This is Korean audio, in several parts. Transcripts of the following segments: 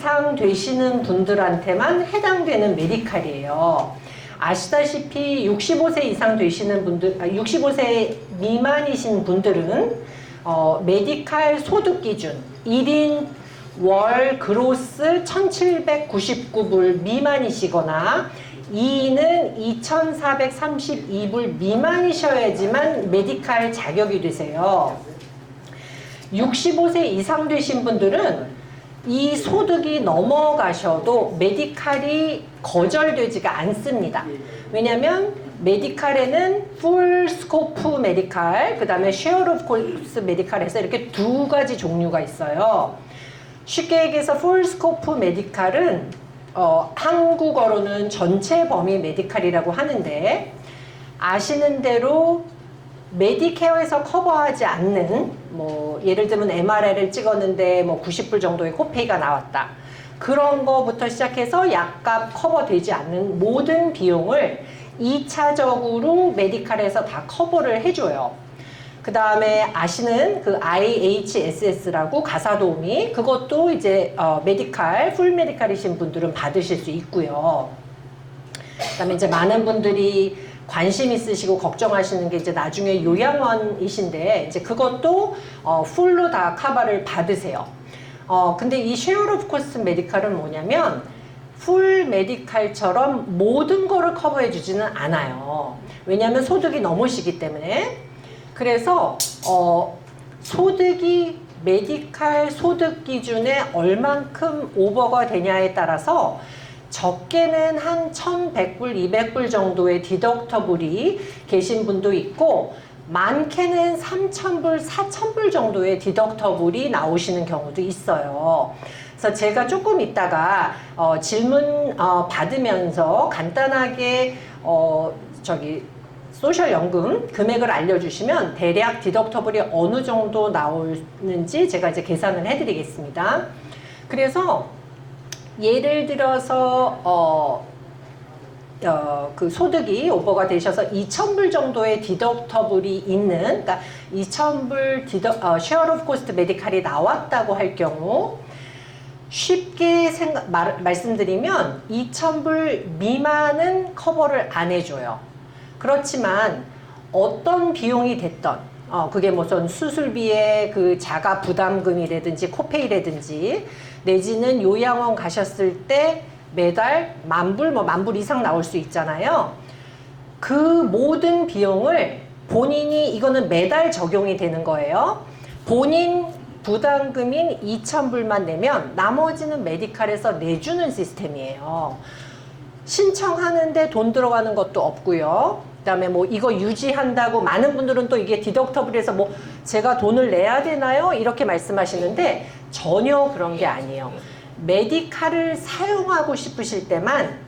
이상 되시는 분들한테만 해당되는 메디칼이에요. 아시다시피 65세 이상 되시는 분들, 65세 미만이신 분들은 메디칼 소득 기준 1인 월 그로스 1799불 미만이시거나 2인은 2432불 미만이셔야지만 메디칼 자격이 되세요. 65세 이상 되신 분들은 이 소득이 넘어가셔도 메디칼이 거절되지가 않습니다. 왜냐하면 메디칼에는 풀 스코프 메디칼, 그 다음에 쉐어 오브 코스 메디칼에서 이렇게 두 가지 종류가 있어요. 쉽게 얘기해서 풀 스코프 메디칼은 한국어로는 전체 범위 메디칼이라고 하는데, 아시는 대로 메디케어에서 커버하지 않는, 뭐 예를 들면 MRI를 찍었는데 뭐 90불 정도의 코페이가 나왔다, 그런 거부터 시작해서 약값 커버되지 않는 모든 비용을 2차적으로 메디칼에서 다 커버를 해줘요. 그 다음에 아시는 그 IHSS라고 가사도우미, 그것도 이제 메디칼, 풀 메디칼이신 분들은 받으실 수 있고요. 그 다음에 이제 많은 분들이 관심 있으시고 걱정하시는 게 이제 나중에 요양원이신데, 이제 그것도 풀로 다 커버를 받으세요. 근데 이 쉐어 오브 코스트 메디칼은 뭐냐면 풀 메디칼처럼 모든 거를 커버해 주지는 않아요. 왜냐하면 소득이 넘으시기 때문에. 그래서 소득이 메디칼 소득 기준에 얼만큼 오버가 되냐에 따라서 적게는 한 1100불, 200불 정도의 디덕터블이 계신 분도 있고, 많게는 3000불, 4000불 정도의 디덕터블이 나오시는 경우도 있어요. 그래서 제가 조금 이따가 질문 받으면서 간단하게 소셜연금 금액을 알려주시면 대략 디덕터블이 어느 정도 나오는지 제가 이제 계산을 해드리겠습니다. 그래서 예를 들어서 그 소득이 오버가 되셔서 2000불 정도의 디덕터블이 있는, 그러니까 2000불 쉐어 오브 코스트 메디칼이 나왔다고 할 경우, 쉽게 말씀드리면 2000불 미만은 커버를 안 해줘요. 그렇지만 어떤 비용이 됐던, 그게 무슨 수술비의 그 자가 부담금이라든지 코페이라든지, 내지는 요양원 가셨을 때 매달 10,000불, 뭐 10,000불 이상 나올 수 있잖아요. 그 모든 비용을 본인이, 이거는 매달 적용이 되는 거예요. 본인 부담금인 2000불만 내면 나머지는 메디칼에서 내주는 시스템이에요. 신청하는데 돈 들어가는 것도 없고요. 그 다음에 뭐 이거 유지한다고, 많은 분들은 또 이게 디덕터블에서 뭐 제가 돈을 내야 되나요? 이렇게 말씀하시는데 전혀 그런 게 아니에요. 메디칼을 사용하고 싶으실 때만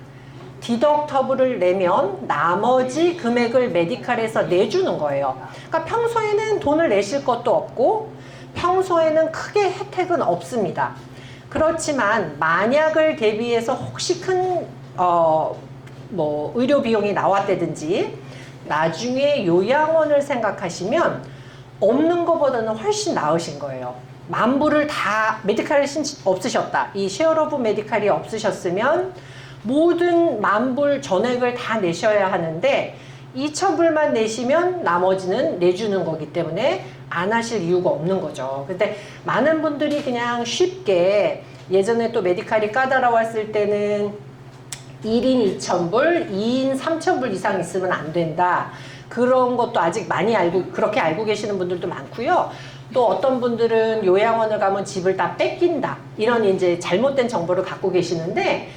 디덕터블을 내면 나머지 금액을 메디칼에서 내주는 거예요. 그러니까 평소에는 돈을 내실 것도 없고 평소에는 크게 혜택은 없습니다. 그렇지만 만약을 대비해서 혹시 큰 뭐 의료 비용이 나왔다든지 나중에 요양원을 생각하시면 없는 것보다는 훨씬 나으신 거예요. 10,000불을 다 메디칼이 없으셨다, 이 쉐어 오브 메디칼이 없으셨으면 모든 10,000불 전액을 다 내셔야 하는데 2000불만 내시면 나머지는 내주는 거기 때문에 안 하실 이유가 없는 거죠. 근데 많은 분들이 그냥 쉽게, 예전에 또 메디칼이 까다로웠을 때는 1인 2000불, 2인 3000불 이상 있으면 안 된다, 그런 것도 아직 많이 그렇게 알고 계시는 분들도 많고요. 또 어떤 분들은 요양원을 가면 집을 다 뺏긴다, 이런 이제 잘못된 정보를 갖고 계시는데,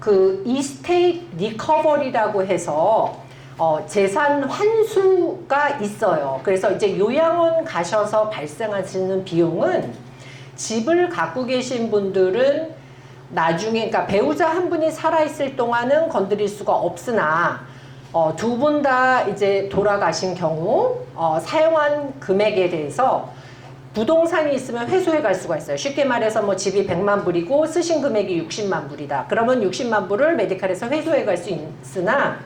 그 이스테이트 리커버리라고 해서 재산 환수가 있어요. 그래서 이제 요양원 가셔서 발생하시는 비용은 집을 갖고 계신 분들은 나중에, 그러니까 배우자 한 분이 살아있을 동안은 건드릴 수가 없으나 두 분 다 이제 돌아가신 경우 사용한 금액에 대해서 부동산이 있으면 회수해 갈 수가 있어요. 쉽게 말해서 뭐 집이 100만 불이고 쓰신 금액이 60만 불이다. 그러면 60만 불을 메디칼에서 회수해 갈 수 있으나,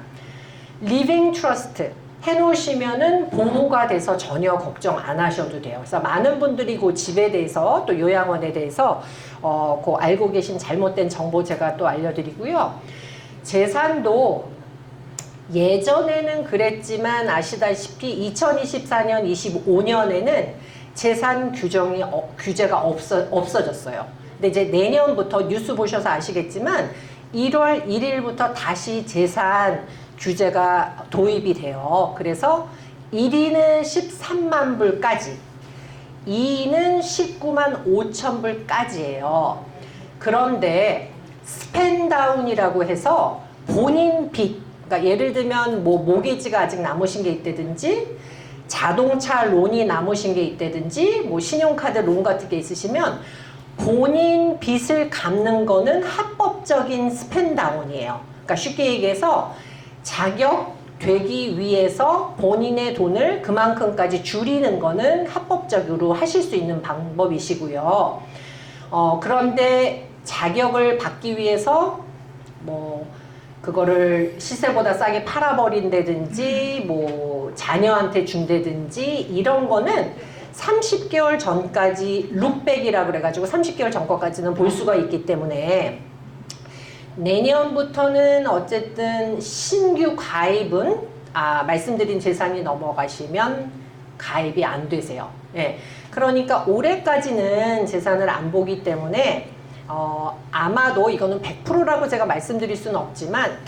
리빙 트러스트, 해놓으시면은 보호가 돼서 전혀 걱정 안 하셔도 돼요. 그래서 많은 분들이 그 집에 대해서 또 요양원에 대해서 그 알고 계신 잘못된 정보 제가 또 알려드리고요. 재산도 예전에는 그랬지만 아시다시피 2024년, 25년에는 재산 규제가 없어졌어요. 근데 이제 내년부터 뉴스 보셔서 아시겠지만 1월 1일부터 다시 재산 규제가 도입이 돼요. 그래서 1위는 13만 불까지, 2위는 19만 5천 불까지예요. 그런데 스펜다운이라고 해서 본인 빚, 그러니까 예를 들면 뭐 모기지가 아직 남으신 게 있다든지 자동차 론이 남으신 게 있다든지 뭐 신용카드 론 같은 게 있으시면 본인 빚을 갚는 거는 합법적인 스펜다운이에요. 그러니까 쉽게 얘기해서 자격되기 위해서 본인의 돈을 그만큼까지 줄이는 거는 합법적으로 하실 수 있는 방법이시고요. 그런데 자격을 받기 위해서 뭐 그거를 시세보다 싸게 팔아버린다든지 뭐 자녀한테 준다든지 이런 거는 30개월 전까지 룩백이라 그래가지고 30개월 전 거까지는 볼 수가 있기 때문에 내년부터는 어쨌든 신규 가입은 말씀드린 재산이 넘어가시면 가입이 안 되세요. 예. 그러니까 올해까지는 재산을 안 보기 때문에 아마도 이거는 100%라고 제가 말씀드릴 수는 없지만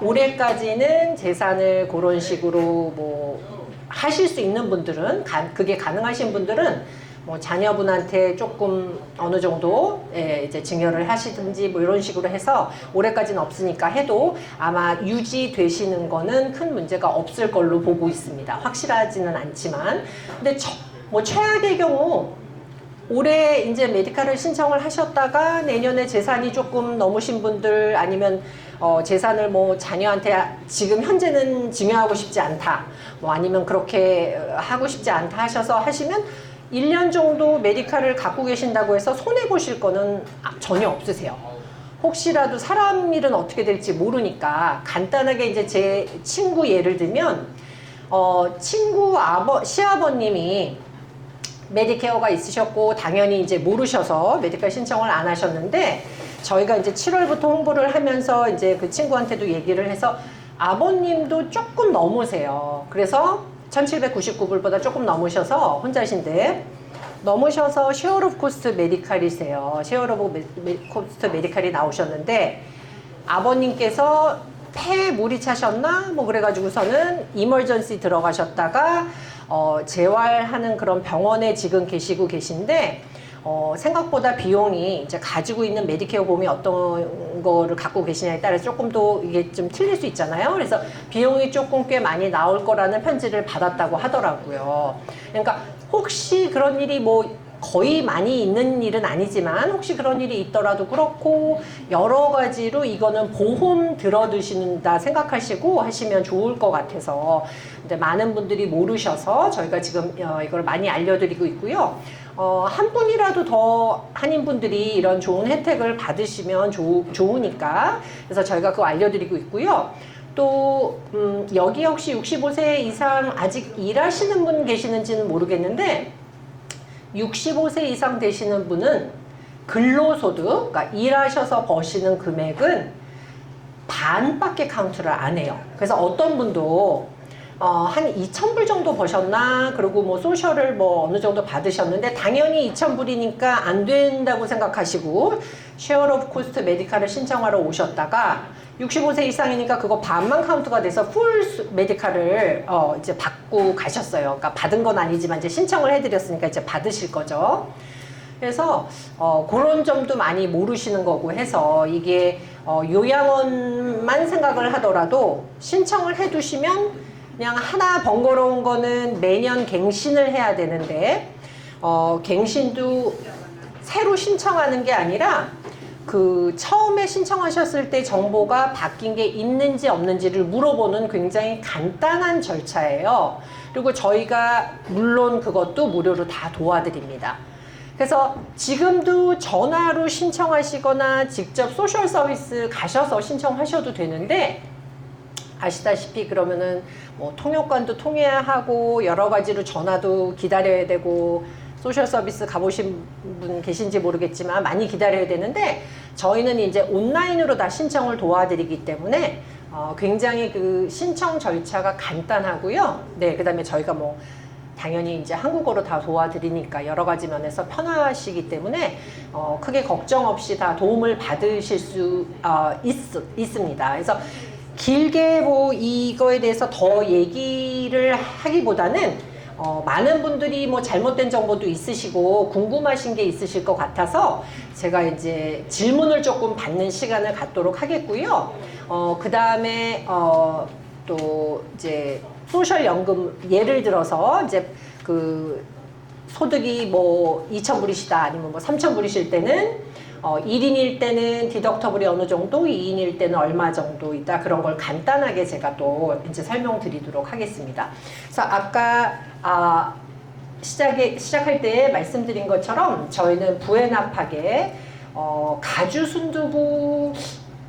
올해까지는 재산을 그런 식으로 뭐 하실 수 있는 분들은 그게 가능하신 분들은 뭐 자녀분한테 조금 어느 정도 이제 증여를 하시든지 뭐 이런 식으로 해서 올해까지는 없으니까 해도 아마 유지되시는 거는 큰 문제가 없을 걸로 보고 있습니다. 확실하지는 않지만 근데 뭐 최악의 경우 올해 이제 메디칼을 신청을 하셨다가 내년에 재산이 조금 넘으신 분들 아니면 재산을 뭐 자녀한테 지금 현재는 증여하고 싶지 않다 뭐 아니면 그렇게 하고 싶지 않다 하셔서 하시면 1년 정도 메디칼을 갖고 계신다고 해서 손해보실 거는 전혀 없으세요. 혹시라도 사람 일은 어떻게 될지 모르니까 간단하게 이제 제 친구 예를 들면 친구 시아버님이 메디케어가 있으셨고 당연히 이제 모르셔서 메디칼 신청을 안 하셨는데 저희가 이제 7월부터 홍보를 하면서 이제 그 친구한테도 얘기를 해서 아버님도 조금 넘으세요. 그래서 1799불보다 조금 넘으셔서 혼자신데 넘으셔서 쉐어 오브 코스트 메디칼이세요. 쉐어 오브 코스트 메디칼이 나오셨는데 아버님께서 폐에 물이 차셨나 뭐 그래가지고서는 이머전시 들어가셨다가 재활하는 그런 병원에 지금 계시고 계신데 생각보다 비용이 이제 가지고 있는 메디케어 보험이 어떤 거를 갖고 계시냐에 따라서 조금 더 이게 좀 틀릴 수 있잖아요. 그래서 비용이 조금 꽤 많이 나올 거라는 편지를 받았다고 하더라고요. 그러니까 혹시 그런 일이 뭐 거의 많이 있는 일은 아니지만 혹시 그런 일이 있더라도 그렇고 여러 가지로 이거는 보험 들어두신다 생각하시고 하시면 좋을 것 같아서 근데 많은 분들이 모르셔서 저희가 지금 이걸 많이 알려드리고 있고요. 한 분이라도 더 한인분들이 이런 좋은 혜택을 받으시면 좋으니까 그래서 저희가 그거 알려드리고 있고요. 또 여기 혹시 65세 이상 아직 일하시는 분 계시는지는 모르겠는데 65세 이상 되시는 분은 근로소득, 그러니까 일하셔서 버시는 금액은 반밖에 카운트를 안 해요. 그래서 어떤 분도 한 2,000불 정도 버셨나? 그리고 뭐 소셜을 뭐 어느 정도 받으셨는데 당연히 2,000불이니까 안 된다고 생각하시고 쉐어 오브 코스트 메디칼을 신청하러 오셨다가 65세 이상이니까 그거 반만 카운트가 돼서 풀 메디칼을 이제 받고 가셨어요. 그러니까 받은 건 아니지만 이제 신청을 해드렸으니까 이제 받으실 거죠. 그래서 그런 점도 많이 모르시는 거고 해서 이게 요양원만 생각을 하더라도 신청을 해두시면 그냥 하나 번거로운 거는 매년 갱신을 해야 되는데 갱신도 새로 신청하는 게 아니라 그 처음에 신청하셨을 때 정보가 바뀐 게 있는지 없는지를 물어보는 굉장히 간단한 절차예요. 그리고 저희가 물론 그것도 무료로 다 도와드립니다. 그래서 지금도 전화로 신청하시거나 직접 소셜 서비스 가셔서 신청하셔도 되는데 아시다시피 그러면은 뭐 통역관도 통해야 하고 여러 가지로 전화도 기다려야 되고 소셜 서비스 가보신 분 계신지 모르겠지만 많이 기다려야 되는데 저희는 이제 온라인으로 다 신청을 도와드리기 때문에 굉장히 그 신청 절차가 간단하고요. 네, 그다음에 저희가 뭐 당연히 이제 한국어로 다 도와드리니까 여러 가지 면에서 편하시기 때문에 크게 걱정 없이 다 도움을 받으실 수 있습니다. 그래서 길게 뭐 이거에 대해서 더 얘기를 하기보다는 많은 분들이 뭐 잘못된 정보도 있으시고 궁금하신 게 있으실 것 같아서 제가 이제 질문을 조금 받는 시간을 갖도록 하겠고요. 그 다음에 또 이제 소셜연금 예를 들어서 이제 그 소득이 뭐 2,000불이시다 아니면 뭐 3,000불이실 때는 1인일 때는 디덕터블이 어느 정도, 2인일 때는 얼마 정도 있다. 그런 걸 간단하게 제가 또 이제 설명드리도록 하겠습니다. 그래서 아까 시작할 때 말씀드린 것처럼 저희는 부에나팍에 가주 순두부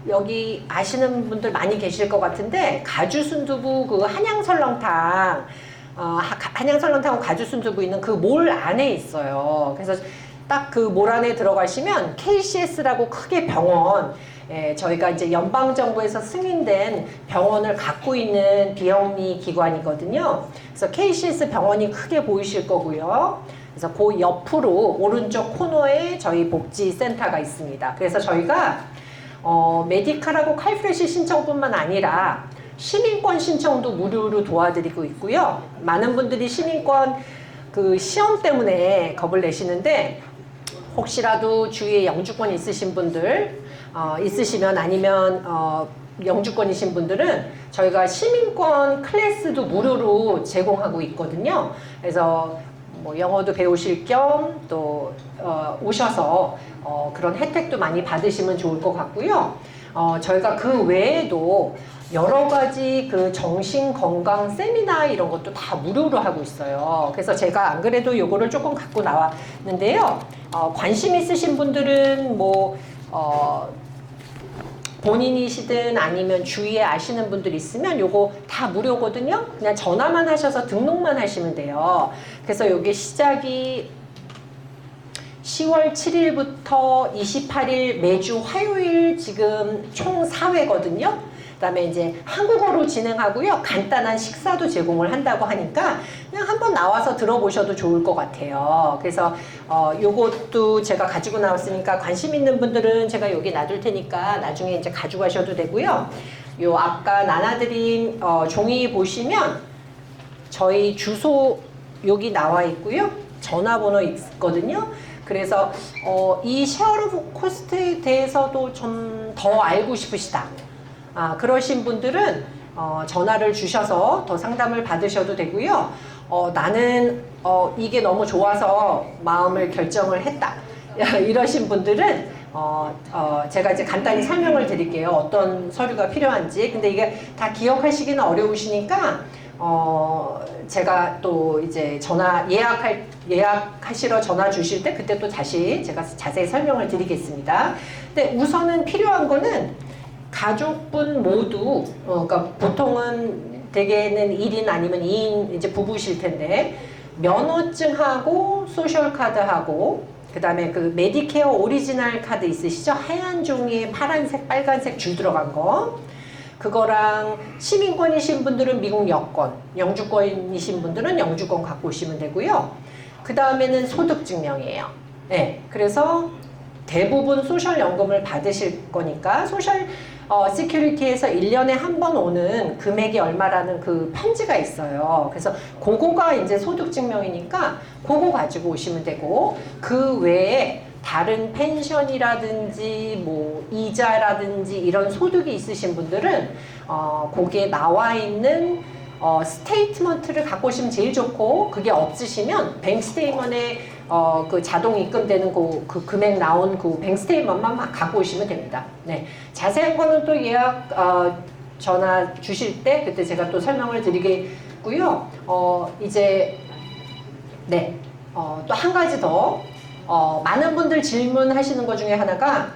여기 아시는 분들 많이 계실 것 같은데 가주 순두부 그 한양 설렁탕 한양 설렁탕하고 가주 순두부 있는 그 몰 안에 있어요. 그래서 딱 그 몰 안에 들어가시면 KCS라고 크게 병원, 저희가 이제 연방정부에서 승인된 병원을 갖고 있는 비영리 기관이거든요. 그래서 KCS 병원이 크게 보이실 거고요. 그래서 그 옆으로 오른쪽 코너에 저희 복지센터가 있습니다. 그래서 저희가 메디칼하고 칼프레시 신청뿐만 아니라 시민권 신청도 무료로 도와드리고 있고요. 많은 분들이 시민권 그 시험 때문에 겁을 내시는데 혹시라도 주위에 영주권 있으신 분들 있으시면 아니면 영주권이신 분들은 저희가 시민권 클래스도 무료로 제공하고 있거든요. 그래서 뭐 영어도 배우실 겸 또 오셔서 그런 혜택도 많이 받으시면 좋을 것 같고요. 저희가 그 외에도 여러 가지 그 정신건강 세미나 이런 것도 다 무료로 하고 있어요. 그래서 제가 안 그래도 요거를 조금 갖고 나왔는데요. 관심 있으신 분들은 뭐 본인이시든 아니면 주위에 아시는 분들 있으면 요거 다 무료거든요. 그냥 전화만 하셔서 등록만 하시면 돼요. 그래서 요게 시작이 10월 7일부터 28일 매주 화요일 지금 총 4회거든요. 그 다음에 이제 한국어로 진행하고요. 간단한 식사도 제공을 한다고 하니까 그냥 한번 나와서 들어보셔도 좋을 것 같아요. 그래서 요것도 제가 가지고 나왔으니까 관심 있는 분들은 제가 여기 놔둘 테니까 나중에 이제 가져가셔도 되고요. 요 아까 나눠드린 종이 보시면 저희 주소 여기 나와 있고요. 전화번호 있거든요. 그래서 이 쉐어로브 코스트에 대해서도 좀 더 알고 싶으시다. 그러신 분들은 전화를 주셔서 더 상담을 받으셔도 되고요. 나는 이게 너무 좋아서 마음을 결정을 했다. 이러신 분들은 제가 이제 간단히 설명을 드릴게요. 어떤 서류가 필요한지. 근데 이게 다 기억하시기는 어려우시니까 제가 또 이제 예약하시러 전화 주실 때 그때 또 다시 제가 자세히 설명을 드리겠습니다. 근데 우선은 필요한 거는 가족분 모두, 그러니까 보통은 대개는 1인 아니면 2인 이제 부부실 텐데, 면허증하고 소셜카드하고, 그 다음에 그 메디케어 오리지널 카드 있으시죠? 하얀 종이에 파란색, 빨간색 줄 들어간 거. 그거랑 시민권이신 분들은 미국 여권, 영주권이신 분들은 영주권 갖고 오시면 되고요. 그 다음에는 소득증명이에요. 네, 그래서 대부분 소셜연금을 받으실 거니까 소셜 시큐리티에서 1년에 한 번 오는 금액이 얼마라는 그 편지가 있어요. 그래서 그거가 이제 소득증명이니까 그거 가지고 오시면 되고, 그 외에 다른 펜션이라든지 뭐 이자라든지 이런 소득이 있으신 분들은 거기에 나와 있는 스테이트먼트를 갖고 오시면 제일 좋고, 그게 없으시면 뱅 스테이먼에 그 자동 입금되는 그 금액 나온 그 뱅 스테이먼만 막 갖고 오시면 됩니다. 네, 자세한 거는 또 예약 전화 주실 때 그때 제가 또 설명을 드리겠고요. 이제 네, 또 한 가지 더 많은 분들 질문하시는 것 중에 하나가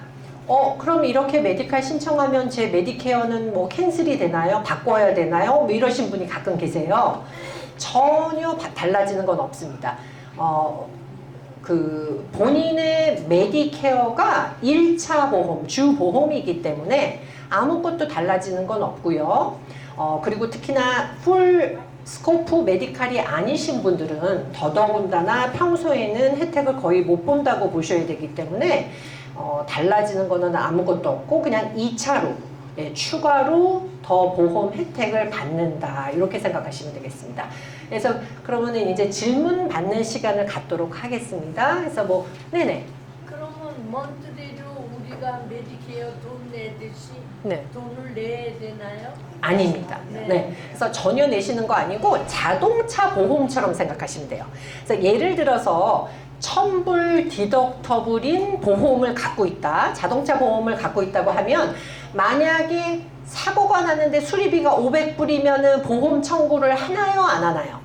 그럼 이렇게 메디칼 신청하면 제 메디케어는 뭐 캔슬이 되나요? 바꿔야 되나요? 뭐 이러신 분이 가끔 계세요. 전혀 달라지는 건 없습니다. 그 본인의 메디케어가 1차 보험, 주 보험이기 때문에 아무것도 달라지는 건 없고요. 그리고 특히나 풀 스코프 메디칼이 아니신 분들은 더더군다나 평소에는 혜택을 거의 못 본다고 보셔야 되기 때문에 달라지는 거는 아무것도 없고 그냥 2차로 추가로 더 보험 혜택을 받는다 이렇게 생각하시면 되겠습니다. 그래서 그러면은 이제 질문 받는 시간을 갖도록 하겠습니다. 그래서 뭐 네네. 그러면 먼트리로 우리가 메디케어 돈 내듯이 네. 돈을 내야 되나요? 아닙니다. 네. 그래서 전혀 내시는 거 아니고 자동차 보험처럼 생각하시면 돼요. 그래서 예를 들어서 1000불 디덕터블인 보험을 갖고 있다. 자동차 보험을 갖고 있다고 하면 만약에 사고가 났는데 수리비가 500불이면은 보험 청구를 하나요? 안 하나요?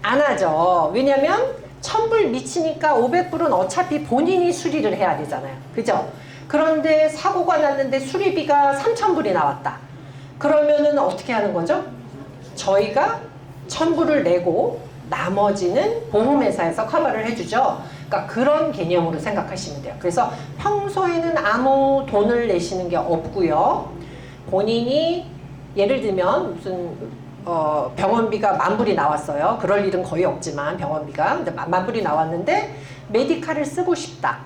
안 하죠. 왜냐면 1000불 미치니까 500불은 어차피 본인이 수리를 해야 되잖아요. 그죠? 그런데 사고가 났는데 수리비가 3000불이 나왔다. 그러면은 어떻게 하는 거죠? 저희가 1000불을 내고 나머지는 보험회사에서 커버를 해주죠. 그러니까 그런 개념으로 생각하시면 돼요. 그래서 평소에는 아무 돈을 내시는 게 없고요. 본인이 예를 들면 무슨 병원비가 10,000불이 나왔어요. 그럴 일은 거의 없지만 병원비가 근데 10,000불이 나왔는데 메디칼을 쓰고 싶다.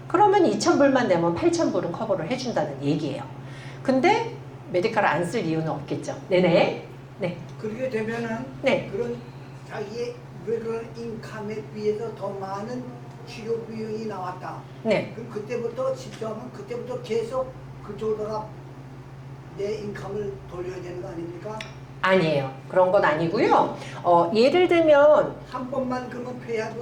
그러면 2,000불만 내면 8,000불은 커버를 해준다는 얘기예요. 근데 메디칼을 안 쓸 이유는 없겠죠. 네네. 네. 그렇게 되면은 네. 그런 자기의 그런 인컴에 비해서 더 많은 치료 비용이 나왔다. 네. 그럼 그때부터 집중하면 그때부터 계속 그쪽으로다가 내 인컴을 돌려야 되는 거 아닙니까? 아니에요. 그런 건 아니고요. 예를 들면 한 번만 그러면 페이하면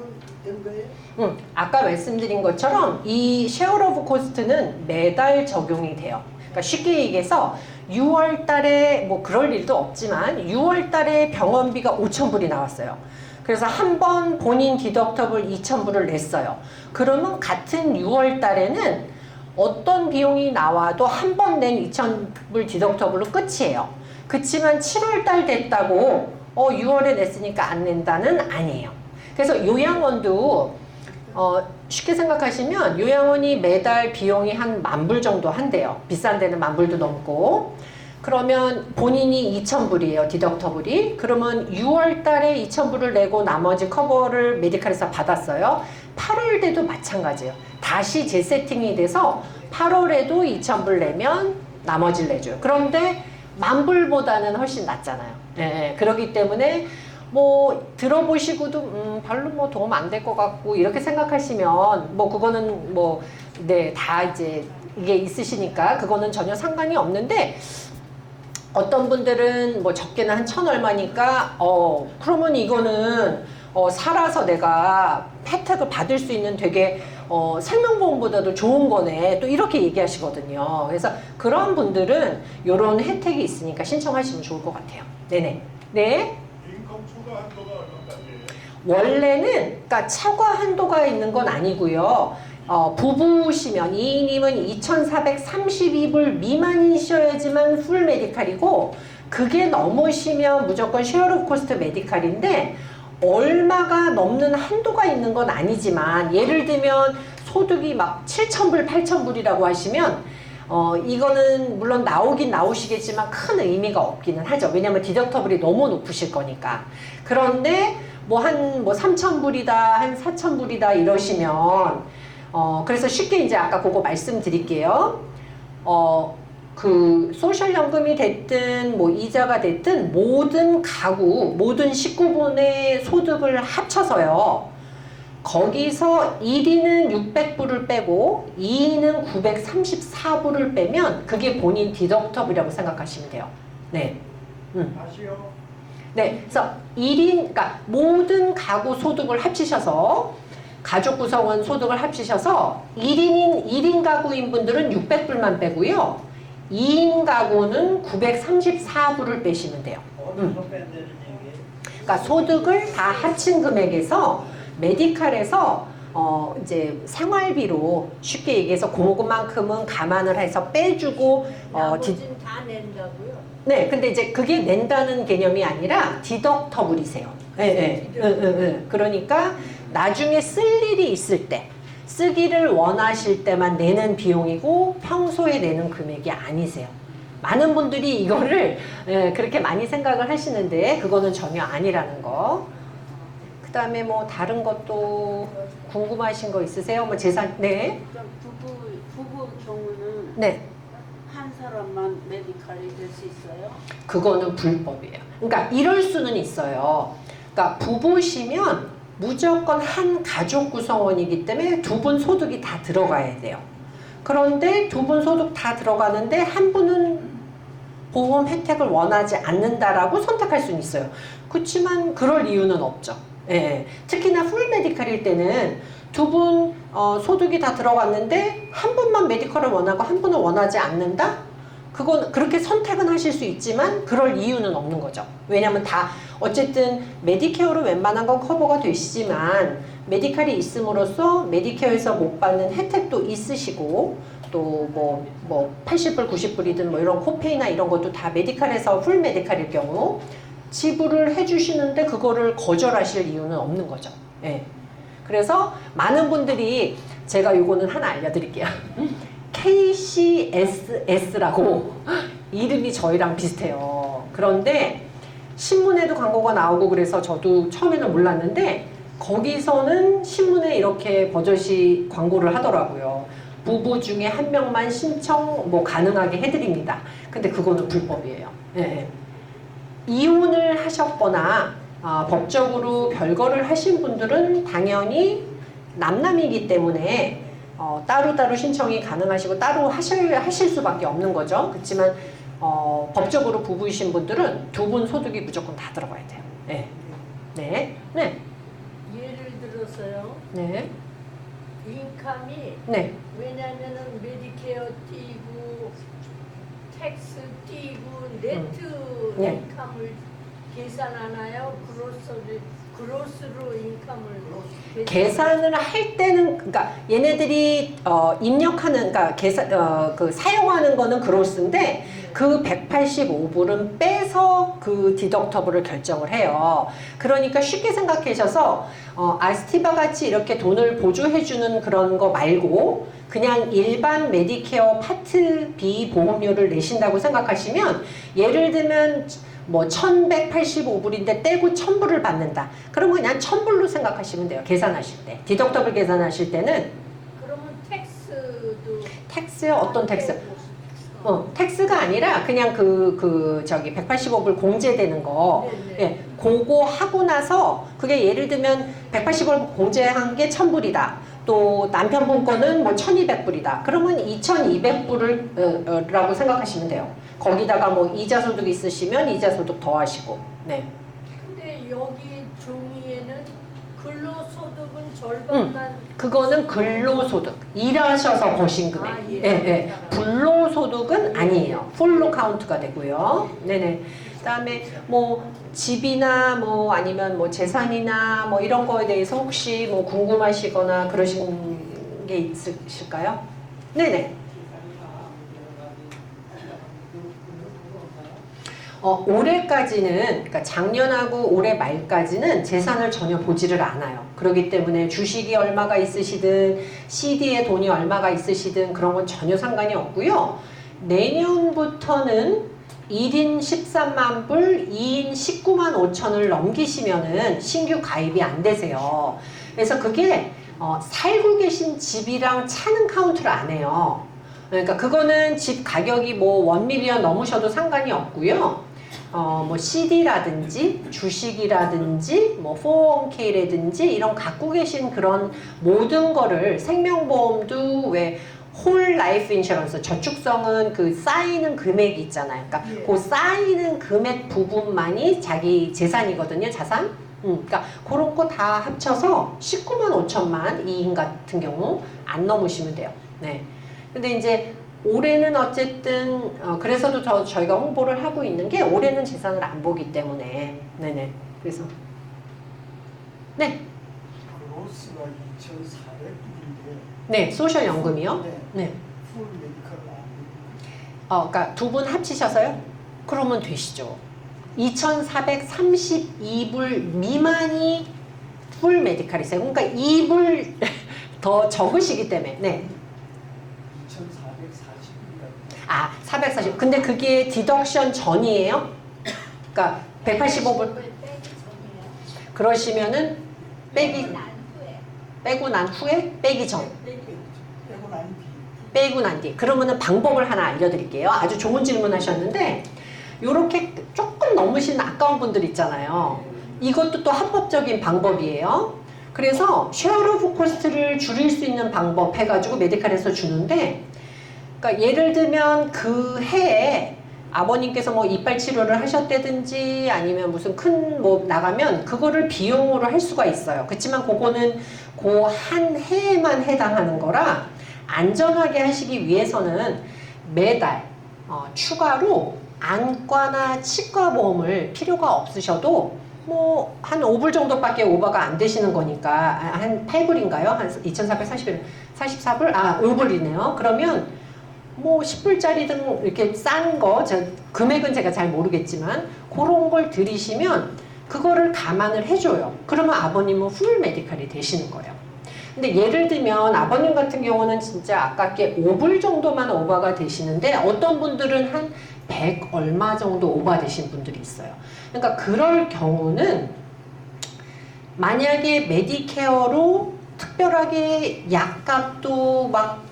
되는 거예요? 아까 말씀드린 것처럼 이 쉐어 오브 코스트는 매달 적용이 돼요. 그러니까 쉽게 얘기해서 6월 달에 뭐 그럴 일도 없지만 6월 달에 병원비가 5,000불이 나왔어요. 그래서 한 번 본인 디덕터블 2,000불을 냈어요. 그러면 같은 6월 달에는 어떤 비용이 나와도 한 번 낸 2,000불 디덕터블로 끝이에요. 그치만 7월 달 됐다고 6월에 냈으니까 안 낸다는 아니에요. 그래서 요양원도 쉽게 생각하시면 요양원이 매달 비용이 한 10,000불 정도 한대요. 비싼 데는 10,000불도 넘고. 그러면 본인이 2,000불이에요. 디덕터블이. 그러면 6월 달에 2,000불을 내고 나머지 커버를 메디칼에서 받았어요. 8월 돼도 마찬가지예요. 다시 재세팅이 돼서 8월에도 2,000불 내면 나머지를 내줘요. 그런데 10,000불보다는 훨씬 낫잖아요. 네, 그렇기 때문에 뭐 들어보시고도 별로 뭐 도움 안 될 것 같고 이렇게 생각하시면 뭐 그거는 뭐 네, 다 이제 이게 있으시니까 그거는 전혀 상관이 없는데 어떤 분들은 뭐 적게는 한 1,000 얼마니까 그러면 이거는 살아서 내가 혜택을 받을 수 있는 되게 생명보험보다도 좋은 거네 또 이렇게 얘기하시거든요. 그래서 그런 분들은 이런 혜택이 있으니까 신청하시면 좋을 것 같아요. 네네. 네. 인컴 초과 한도가 얼마까지예요? 원래는 그러니까超과 한도가 있는 건 아니고요. 부부시면 2인이면 2,432불 미만이셔야지만 풀 메디칼이고 그게 넘으시면 무조건 쉐어 오브 코스트 메디칼인데 얼마가 넘는 한도가 있는 건 아니지만 예를 들면 소득이 막 7,000불, 8,000불이라고 하시면 이거는 물론 나오긴 나오시겠지만 큰 의미가 없기는 하죠. 왜냐면 디덕터블이 너무 높으실 거니까. 그런데 뭐 한 3,000불이다, 한 4,000불이다 이러시면 그래서 쉽게 이제 아까 그거 말씀드릴게요. 그 소셜연금이 됐든 뭐 이자가 됐든 모든 가구, 모든 식구분의 소득을 합쳐서요. 거기서 1인은 600불을 빼고 2인은 934불을 빼면 그게 본인 디덕터블이라고 생각하시면 돼요. 네. 다시요. 네. 그래서 1인, 그러니까 모든 가구 소득을 합치셔서 가족 구성원 소득을 합치셔서 1인 가구인 분들은 600불만 빼고요. 2인 가구는 934불을 빼시면 돼요. 그러니까 소득을 다 합친 금액에서 메디칼에서 이제 생활비로 쉽게 얘기해서 그만큼은 감안을 해서 빼주고 나머지는 다 낸다고요? 네, 근데 이제 그게 낸다는 개념이 아니라 디덕터블이세요. 예, 예. 그러니까 나중에 쓸 일이 있을 때, 쓰기를 원하실 때만 내는 비용이고 평소에 내는 금액이 아니세요. 많은 분들이 이거를 그렇게 많이 생각을 하시는데 그거는 전혀 아니라는 거. 그 다음에 뭐 다른 것도 궁금하신 거 있으세요? 뭐 재산, 네. 그럼 부부 경우는 네. 한 사람만 메디컬이 될 수 있어요? 그거는 불법이에요. 그러니까 이럴 수는 있어요. 그러니까 부부시면 무조건 한 가족 구성원이기 때문에 두 분 소득이 다 들어가야 돼요. 그런데 두 분 소득 다 들어가는데 한 분은 보험 혜택을 원하지 않는다라고 선택할 수는 있어요. 그렇지만 그럴 이유는 없죠. 예. 특히나 풀 메디컬일 때는 두 분 소득이 다 들어갔는데 한 분만 메디컬을 원하고 한 분은 원하지 않는다? 그건 그렇게 선택은 하실 수 있지만 그럴 이유는 없는 거죠. 왜냐하면 다 어쨌든 메디케어로 웬만한 건 커버가 되시지만 메디컬이 있음으로써 메디케어에서 못 받는 혜택도 있으시고 또 뭐 80불, 90불이든 뭐 이런 코페이나 이런 것도 다 메디컬에서 풀 메디컬일 경우 지불을 해주시는데 그거를 거절하실 이유는 없는 거죠. 예. 그래서 많은 분들이 제가 요거는 하나 알려드릴게요. KCSS라고 이름이 저희랑 비슷해요. 그런데 신문에도 광고가 나오고 그래서 저도 처음에는 몰랐는데 거기서는 신문에 이렇게 버젓이 광고를 하더라고요. 부부 중에 한 명만 신청 뭐 가능하게 해드립니다. 근데 그거는 불법이에요. 네. 이혼을 하셨거나 법적으로 별거를 하신 분들은 당연히 남남이기 때문에 따로따로 신청이 가능하시고 따로 하실 수밖에 없는 거죠. 그렇지만 법적으로 부부이신 분들은 두 분 소득이 무조건 다 들어가야 돼요. 네. 네. 네. 예를 들어서요. 네. 인컴이 네. 왜냐면은 메디케어 띄고 텍스 띄고 네트 네. 인컴을 계산하나요? 그로스로 인컴을 계산을 할 때는 그러니까 얘네들이 입력하는 그러니까 그 사용하는 거는 그로스인데 그 185불은 빼서 그 디덕터블을 결정을 해요. 그러니까 쉽게 생각하셔서 아스티바 같이 이렇게 돈을 보조해주는 그런 거 말고 그냥 일반 메디케어 파트 B 보험료를 내신다고 생각하시면 예를 들면 뭐 1185불인데 떼고 1000불을 받는다. 그러면 그냥 1000불로 생각하시면 돼요. 계산하실 때. 디덕터블 계산하실 때는 그러면 텍스도 텍스요? 어떤 텍스? 텍스가 아니라 그냥 저기 185불 공제되는 거. 네네. 예, 그거 하고 나서 그게 예를 들면 180불 공제한 게 1000불이다. 또 남편분 거는 뭐 1200불이다. 그러면 2200불을 라고 생각하시면 돼요. 거기다가 뭐 이자 소득 있으시면 이자 소득 더 하시고. 네. 근데 여기 종이에는 근로소득은 절반만 그거는 근로소득. 일하셔서 버신 금액. 예. 예. 불로소득은 아니에요. 풀로 카운트가 되고요. 네네. 그다음에 뭐 집이나 뭐 아니면 뭐 재산이나 뭐 이런 거에 대해서 혹시 뭐 궁금하시거나 그러신 게 있으실까요? 네네. 올해까지는, 그러니까 작년하고 올해 말까지는 재산을 전혀 보지를 않아요. 그렇기 때문에 주식이 얼마가 있으시든 CD에 돈이 얼마가 있으시든 그런 건 전혀 상관이 없고요. 내년부터는 1인 13만 불, 2인 19만 5천을 넘기시면은 신규 가입이 안 되세요. 그래서 그게 살고 계신 집이랑 차는 카운트를 안 해요. 그러니까 그거는 집 가격이 뭐 1밀리언 넘으셔도 상관이 없고요. 뭐 CD라든지 주식이라든지 뭐 401k라든지 이런 갖고 계신 그런 모든 거를 생명보험도 왜 홀 라이프 인슈런스 저축성은 그 쌓이는 금액이 있잖아요. 그러니까 그 쌓이는 금액 부분만이 자기 재산이거든요. 자산. 그러니까 그런 거 다 합쳐서 19만 5천만 2인 같은 경우 안 넘으시면 돼요. 네. 근데 이제 올해는 어쨌든 그래서도 저희가 홍보를 하고 있는 게 올해는 재산을 안 보기 때문에 네네. 그래서 네. 그로스 밸런스가 2,400불인데 네, 소셜 연금이요? 네. 네. 풀 메디컬은 안 그러니까 두 분 합치셔서요? 그러면 되시죠. 2,432불 미만이 풀 메디칼이세요. 그러니까 2불 더 적으시기 때문에. 네. 2,440불이라고. 440. 근데 그게 디덕션 전이에요? 그러니까 185불. 그러시면은 빼고 난 후에 빼기 전. 빼고 난 뒤. 빼고 난 뒤. 그러면은 방법을 하나 알려드릴게요. 아주 좋은 질문 하셨는데, 요렇게 조금 넘으신 아까운 분들 있잖아요. 이것도 또 합법적인 방법이에요. 그래서 쉐어 오브 코스트를 줄일 수 있는 방법 해가지고 메디칼에서 주는데, 그러니까 예를 들면 그 해에 아버님께서 뭐 이빨 치료를 하셨다든지 아니면 무슨 큰 뭐 나가면 그거를 비용으로 할 수가 있어요. 그렇지만 그거는 그 한 해에만 해당하는 거라 안전하게 하시기 위해서는 매달 추가로 안과나 치과 보험을 필요가 없으셔도 뭐 한 5불 정도밖에 오버가 안 되시는 거니까 한 8불인가요? 한 2,441, 44불? 5불이네요. 그러면 뭐 10불짜리든 이렇게 싼 거, 금액은 제가 잘 모르겠지만 그런 걸 들이시면 그거를 감안을 해줘요. 그러면 아버님은 풀 메디칼이 되시는 거예요. 근데 예를 들면 아버님 같은 경우는 진짜 아깝게 5불 정도만 오버가 되시는데 어떤 분들은 한 100 얼마 정도 오버 되신 분들이 있어요. 그러니까 그럴 경우는 만약에 메디케어로 특별하게 약값도 막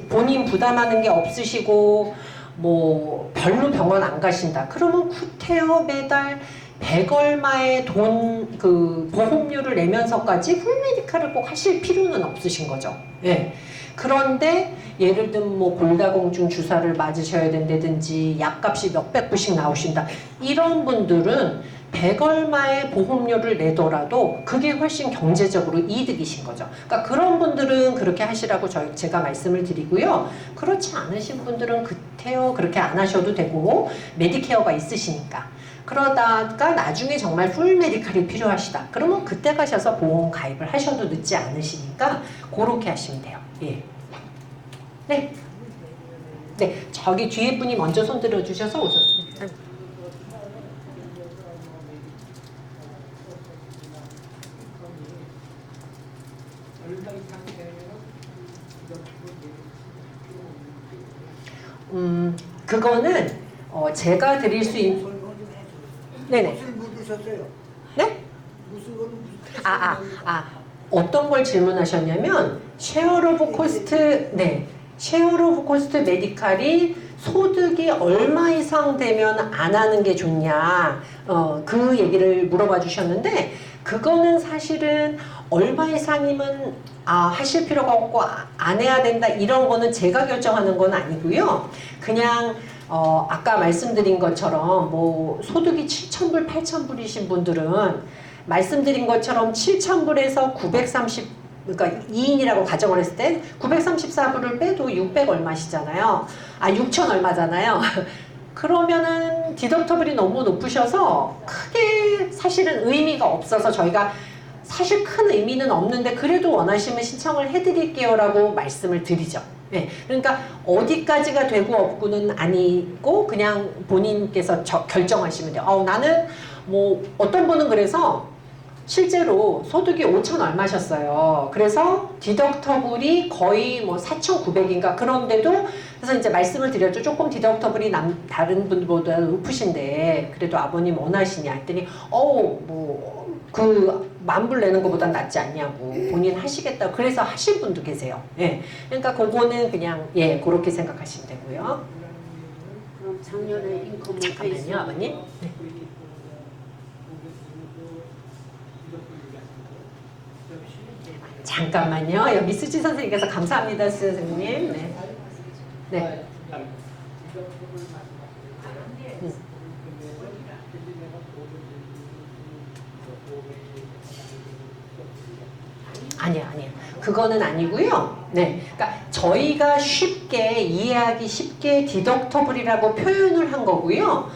본인 부담하는 게 없으시고 뭐 별로 병원 안 가신다. 그러면 쿠테어 매달 100 얼마의 그 보험료를 내면서까지 풀메디칼을 꼭 하실 필요는 없으신 거죠. 예. 그런데 예를 들면 뭐 골다공증 주사를 맞으셔야 된다든지 약값이 몇백 불씩 나오신다. 이런 분들은 100 얼마의 보험료를 내더라도 그게 훨씬 경제적으로 이득이신 거죠. 그러니까 그런 분들은 그렇게 하시라고 제가 말씀을 드리고요. 그렇지 않으신 분들은 쿠테어 그렇게 안 하셔도 되고 메디케어가 있으시니까. 그러다가 나중에 정말 풀 메디칼이 필요하시다. 그러면 그때 가셔서 보험 가입을 하셔도 늦지 않으시니까 그렇게 하시면 돼요. 예. 네. 네. 저기 뒤에 분이 먼저 손 들어주셔서 오셨습니다. 그거는 제가 드릴 수 있는 설명 좀 해줘요. 네네. 무슨 묻으셨어요? 네? 무슨 거는 무슨 어떤 걸 질문하셨냐면 쉐어 오브 코스트 네. 쉐어 오브 코스트 메디칼이 소득이 얼마 이상 되면 안 하는 게 좋냐 그 얘기를 물어봐 주셨는데 그거는 사실은 얼마 이상이면 하실 필요가 없고 안 해야 된다 이런 거는 제가 결정하는 건 아니고요. 그냥 아까 말씀드린 것처럼 뭐 소득이 7,000불, 8,000불이신 분들은 말씀드린 것처럼 7,000불에서 930 그러니까 2인이라고 가정을 했을 때 934불을 빼도 600 얼마시잖아요. 6,000 얼마잖아요. 그러면은 디덕터블이 너무 높으셔서 크게 사실은 의미가 없어서 저희가 사실 큰 의미는 없는데 그래도 원하시면 신청을 해드릴게요 라고 말씀을 드리죠. 네, 그러니까 어디까지가 되고 없고는 아니고 그냥 본인께서 결정하시면 돼요. 나는 뭐 어떤 분은 그래서 실제로 소득이 5천 얼마셨어요. 그래서 디덕터블이 거의 뭐 4,900인가 그런데도 그래서 이제 말씀을 드렸죠. 조금 디덕터블이 다른 분들보다 높으신데 그래도 아버님 원하시냐 했더니 뭐 그 만불 내는 것보단 낫지 않냐고 본인 하시겠다. 그래서 하실 분도 계세요. 예. 그러니까 그거는 그냥 그렇게 생각하시면 되고요. 그럼 작년에 인컴을 잠깐만요, 아버님. 네. 잠깐만요. 여기 수지 선생님께서 감사합니다, 수 선생님. 네. 네. 아니요. 그거는 아니고요. 네. 그러니까 저희가 쉽게 이해하기 쉽게 디덕터블이라고 표현을 한 거고요.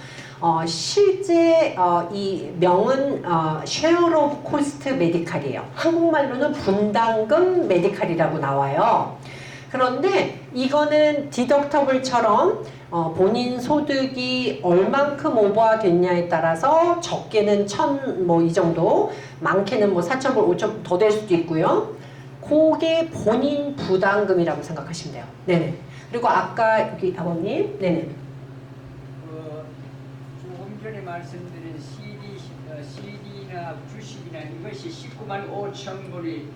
실제 이 명은 share of cost medical이에요. 한국말로는 분담금 메디칼이라고 나와요. 그런데 이거는 디덕터블처럼 본인 소득이 얼만큼 오버가 됐냐에 따라서 적게는 1,000 뭐 이 정도, 많게는 뭐 4,000불, 5,000 더 될 수도 있고요. 그게 본인 부담금이라고 생각하시면 돼요. 네네. 그리고 아까 여기 아버님, 네네. 조금 전에 말씀드린 CD나 주식이나 이것이 19만 5천 불이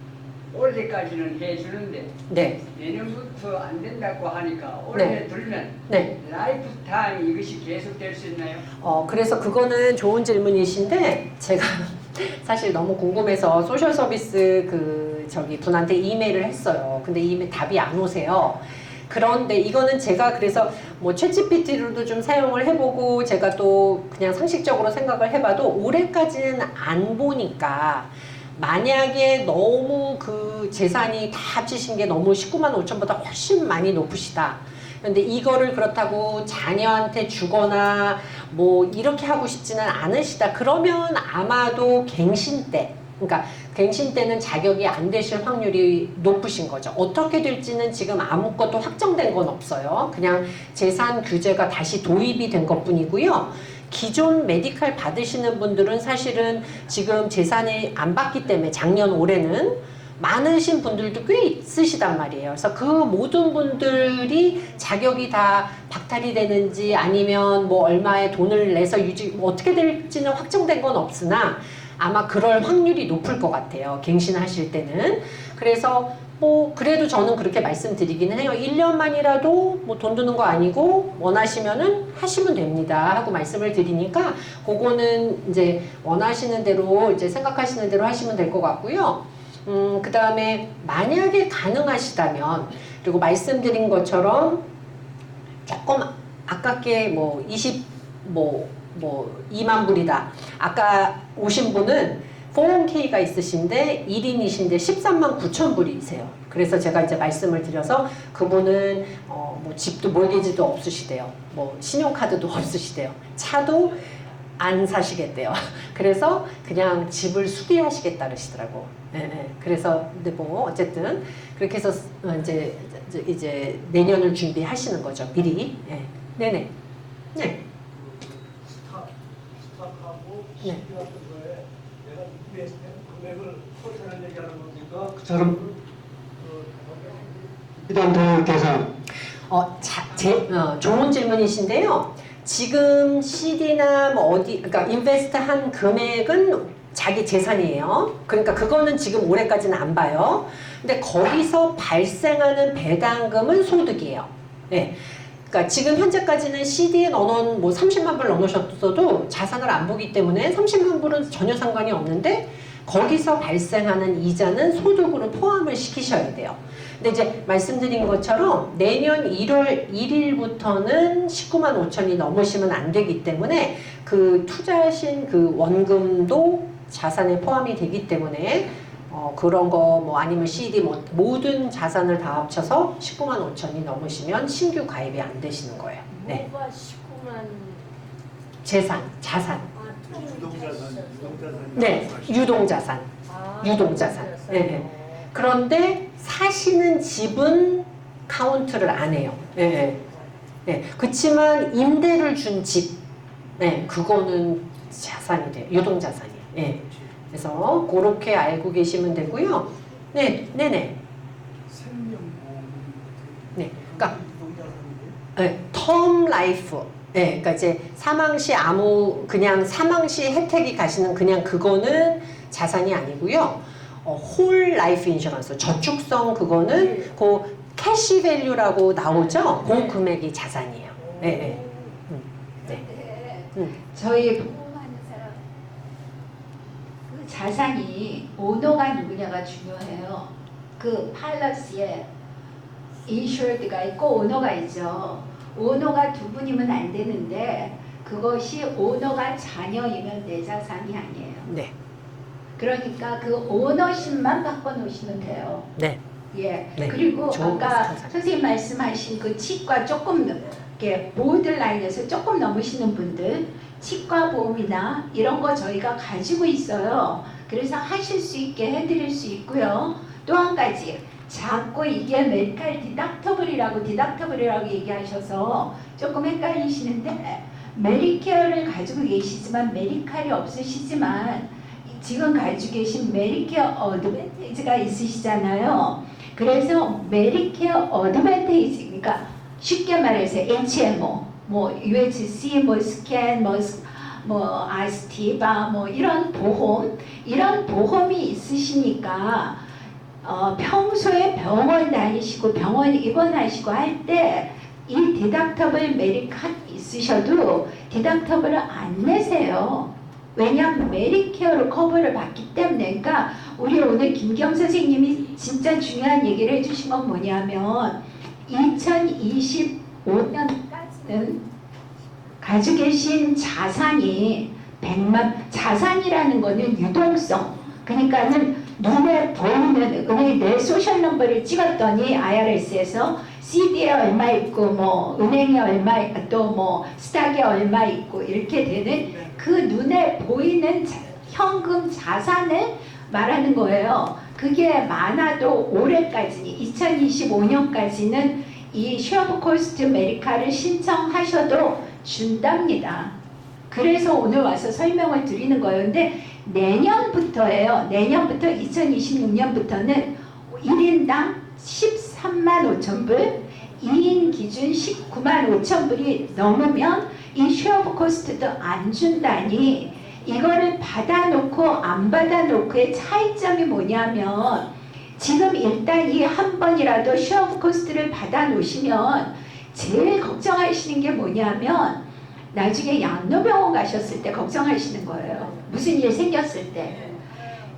올해까지는 해주는데 네. 내년부터 안 된다고 하니까 올해 네. 들면 네. 라이프 타임 이것이 계속될 수 있나요? 그래서 그거는 좋은 질문이신데 제가 사실 너무 궁금해서 소셜 서비스 저기 분한테 이메일을 했어요. 근데 이메일 답이 안 오세요. 그런데 이거는 제가 그래서 뭐 챗GPT로도 좀 사용을 해보고 제가 또 그냥 상식적으로 생각을 해봐도 올해까지는 안 보니까 만약에 너무 그 재산이 다 합치신 게 너무 19만 5천보다 훨씬 많이 높으시다. 근데 이거를 그렇다고 자녀한테 주거나 뭐 이렇게 하고 싶지는 않으시다. 그러면 아마도 갱신 때, 그러니까 갱신 때는 자격이 안 되실 확률이 높으신 거죠. 어떻게 될지는 지금 아무것도 확정된 건 없어요. 그냥 재산 규제가 다시 도입이 된 것뿐이고요. 기존 메디칼 받으시는 분들은 사실은 지금 재산이 안 받기 때문에 작년 올해는 많으신 분들도 꽤 있으시단 말이에요. 그래서 그 모든 분들이 자격이 다 박탈이 되는지 아니면 뭐 얼마의 돈을 내서 뭐 어떻게 될지는 확정된 건 없으나 아마 그럴 확률이 높을 것 같아요. 갱신하실 때는. 그래서 뭐 그래도 저는 그렇게 말씀드리기는 해요. 1년만이라도 뭐 돈 드는 거 아니고 원하시면은 하시면 됩니다 하고 말씀을 드리니까 그거는 이제 원하시는 대로 이제 생각하시는 대로 하시면 될 것 같고요. 그 다음에 만약에 가능하시다면 그리고 말씀드린 것처럼 조금 아깝게 뭐 2만 불이다. 아까 오신 분은 401k가 있으신데 1인이신데 13만 9천 불이세요. 그래서 제가 이제 말씀을 드려서 그분은 뭐 집도 몰개지도 없으시대요. 뭐 신용카드도 없으시대요. 차도 안 사시겠대요. 그래서 그냥 집을 수리하시겠다 그러시더라고. 네. 그래서 근데 뭐 어쨌든 그렇게 해서 이제 내년을 준비하시는 거죠. 미리. 네. 네네. 네. 스탁하고 네. 시기 같은 거에 내가 인베스트한 금액을 토탈을 얘기하는 겁니까? 그처럼 비단도 계산. 좋은 질문이신데요. 지금 CD나 뭐 그러니까 인베스트 한 금액은 자기 재산이에요. 그러니까 그거는 지금 올해까지는 안 봐요. 근데 거기서 발생하는 배당금은 소득이에요. 네. 그러니까 지금 현재까지는 CD에 넣어놓은 뭐 30만 불 넣어놓으셨어도 자산을 안 보기 때문에 30만 불은 전혀 상관이 없는데 거기서 발생하는 이자는 소득으로 포함을 시키셔야 돼요. 근데 이제 말씀드린 것처럼 내년 1월 1일부터는 19만 5천이 넘으시면 안 되기 때문에 그 투자하신 그 원금도 자산에 포함이 되기 때문에 그런 거 뭐 아니면 CD 뭐 모든 자산을 다 합쳐서 19만 5천이 넘으시면 신규 가입이 안 되시는 거예요. 네. 뭐가 19만 자산. 유동자산. 네, 유동자산. 유동자산. 네. 그런데 사시는 집은 카운트를 안 해요. 네. 네. 그치만 임대를 준 집, 네, 그거는 자산이 돼요. 유동자산이에요. 네. 그래서 그렇게 알고 계시면 되고요. 네, 네네. 생명보험. 네, 그러니까 유동자산인데. 텀 라이프. 네, 그러니까 이제 사망 시 그냥 사망 시 혜택이 가시는 그냥 그거는 자산이 아니고요. 홀 라이프 인슈런스, 저축성 그거는 그 캐시 밸류라고 나오죠. 그 금액이 자산이에요. 네, 네. 저희 보험하는 사람 그 자산이 오너가 누구냐가 중요해요. 그 팔러시에 인슈어드가 있고 오너가 있죠. 오너가 두 분이면 안 되는데 그것이 오너가 자녀이면 내 자산이 아니에요. 네. 그러니까 그 오너십만 바꿔 놓으시면 돼요. 네. 예. 네, 그리고 좋은 아까 말씀 감사합니다. 선생님 말씀하신 그 치과 조금 이렇게 보드라인에서 조금 넘으시는 분들 치과 보험이나 이런 거 저희가 가지고 있어요. 그래서 하실 수 있게 해드릴 수 있고요. 또 한 가지 자꾸 이게 메디칼 디덕터블이라고 얘기하셔서 조금 헷갈리시는데 메디케어를 가지고 계시지만 메디칼이 없으시지만 지금 가지고 계신 메디케어 어드밴티지가 있으시잖아요. 그래서 메디케어 어드밴티지, 그러니까 쉽게 말해서 HMO, 뭐 UHC, 뭐 스캔, 뭐 아스티바, 뭐 이런 보험이 있으시니까 평소에 병원 다니시고 병원 입원하시고 할 때 이 디덕터블 메디칼 있으셔도 디덕터블을 안 내세요. 왜냐하면 메디케어로 커버를 받기 때문에. 그러니까 우리 오늘 김경 선생님이 진짜 중요한 얘기를 해주신 건 뭐냐면 2025년까지는 가지고 계신 자산이 100만, 자산이라는 거는 유동성, 그러니까는 눈에 보이는, 은행 내 소셜 넘버를 찍었더니 IRS에서 CD에 얼마 있고 뭐 은행에 얼마 있고 또 뭐 스탁에 얼마 있고 이렇게 되는 그 눈에 보이는 현금 자산을 말하는 거예요. 그게 많아도 올해까지 2025년까지는 이 쉐어 코스트 메디칼을 신청하셔도 준답니다. 그래서 오늘 와서 설명을 드리는 거예요. 근데 내년부터예요. 내년부터 2026년부터는 1인당 13만 5천 불, 2인 기준 19만 5천 불이 넘으면 이 쉐어 코스트도 안 준다니, 이거를 받아놓고 안 받아놓고의 차이점이 뭐냐면 지금 일단 이 한 번이라도 쉐어 코스트를 받아놓으시면 제일 걱정하시는 게 뭐냐면 나중에 양로병원 가셨을 때 걱정하시는 거예요. 무슨 일 생겼을 때.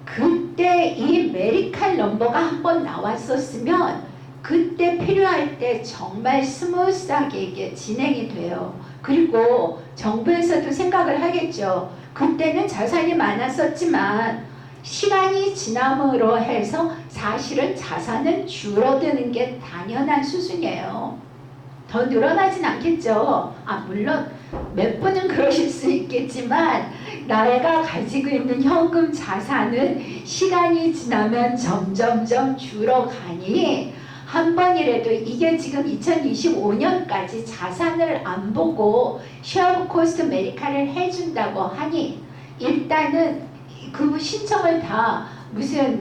그때 이 메디칼 넘버가 한번 나왔었으면 그때 필요할 때 정말 스무스하게 이게 진행이 돼요. 그리고 정부에서도 생각을 하겠죠. 그때는 자산이 많았었지만 시간이 지남으로 해서 사실은 자산은 줄어드는 게 당연한 수순이에요. 더 늘어나진 않겠죠. 물론 몇 분은 그러실 수 있겠지만 나라가 가지고 있는 현금 자산은 시간이 지나면 점점점 줄어가니 한 번이라도 이게 지금 2025년까지 자산을 안 보고 쉐어 코스트 메디칼을 해준다고 하니 일단은 그 신청을 다 무슨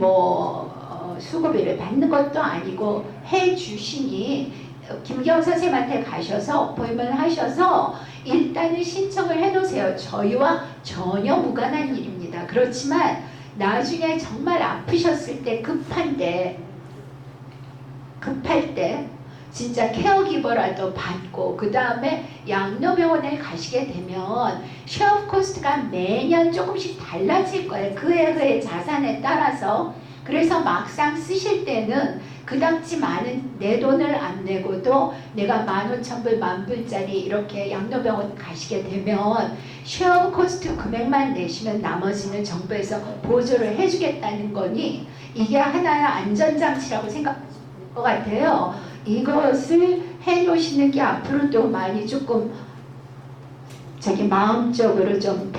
수고비를 받는 것도 아니고 해주시니 김경 선생님한테 가셔서 어포인트먼트 하셔서 일단은 신청을 해놓으세요. 저희와 전혀 무관한 일입니다. 그렇지만 나중에 정말 아프셨을 때 급할 때 진짜 케어기버라도 받고 그 다음에 양로병원에 가시게 되면 쉐어 코스트가 매년 조금씩 달라질 거예요. 그의 자산에 따라서. 그래서 막상 쓰실 때는 그닥지 많은 내 돈을 안 내고도 내가 15,000불, 10,000불짜리 이렇게 양로병원 가시게 되면 쉐어 코스트 금액만 내시면 나머지는 정부에서 보조를 해주겠다는 거니 이게 하나의 안전장치라고 생각하실 것 같아요. 이것을 해놓으시는 게 앞으로도 많이 조금 마음적으로 좀